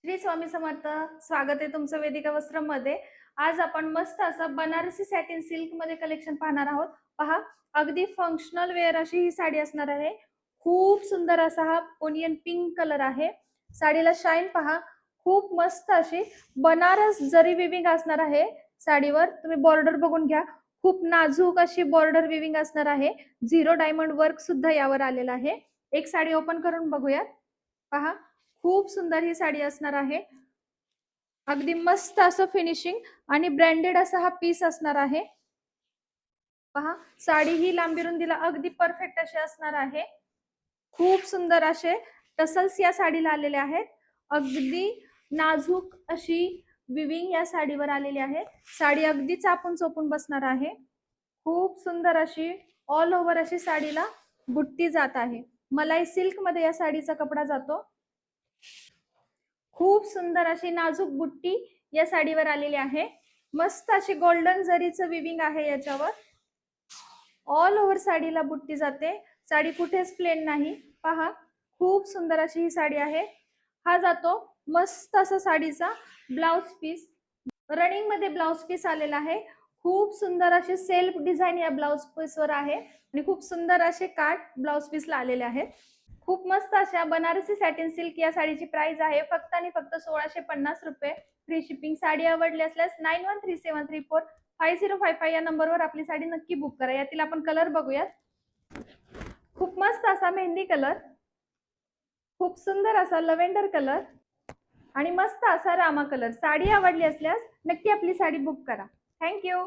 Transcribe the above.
श्री स्वामी समर्थ. स्वागत आहे तुमचं वेदिका वस्त्रमध्ये. आज आपण मस्त असं बनारसी सॅटिन सिल्क मध्ये कलेक्शन पाहणार आहोत. पहा, अगदी फंक्शनल वेअर अशी ही साडी असणार आहे. खूप सुंदर असा हा ओनियन पिंक कलर आहे. साडीला शाईन पहा, खूप मस्त अशी बनारस जरी विविंग असणार आहे साडीवर. तुम्ही बॉर्डर बघून घ्या, खूप नाजूक अशी बॉर्डर विविंग असणार आहे. झिरो डायमंड वर्क सुद्धा यावर आलेला आहे. एक साडी ओपन करून बघूयात. पहा, खूप सुंदर ही साडी असणार आहे. अगदी मस्त असं फिनिशिंग आणि ब्रँडेड असा हा पीस असणार आहे. पहा, साडी ही लांबी रुंदीला अगदी परफेक्ट अशी असणार आहे. खूप सुंदर असे टसल्स या साडीला आलेले आहेत. अगदी नाजूक अशी विविंग या साडीवर आलेली आहे. साडी अगदी चापून चोपून बसणार आहे. खूप सुंदर अशी ऑल ओव्हर अशी साडीला बुट्टी जात आहे. मलाई सिल्क मध्ये या साडीचा कपडा जातो. खूप सुंदर अशी नाजूक बुट्टी या साडीवर आलेली आहे. मस्त अशी गोल्डन जरीचं विविंग आहे याच्यावर. ऑल ओव्हर साडीला बुट्टी जाते. साडी कुठेच प्लेन नाही. पहा, खूप सुंदर अशी ही साडी आहे. हा जातो मस्त असा साडीचा ब्लाउज पीस. रनिंग मध्ये ब्लाउज पीस आलेला आहे. खूप सुंदर असे सेल्फ डिझाईन या ब्लाउज पीस वर आहे आणि खूप सुंदर असे काठ ब्लाउज पीसला आलेले आहेत. खूप मस्त अशा बनारसी सॅटिन सिल्क या साडीची प्राइस आहे फक्त आणि फक्त 1650 रुपये. Free shipping. साडी आवडली असल्यास 9137345055 या नंबरवर आपली साडी नक्की बुक करा. यातील आपण कलर बघूयात. खूप मस्त असा मेहंदी कलर, खूप सुंदर असा लव्हेंडर कलर आणि मस्त असा रामा कलर. साडी आवडली असल्यास नक्की आपली साडी बुक करा. थँक्यू.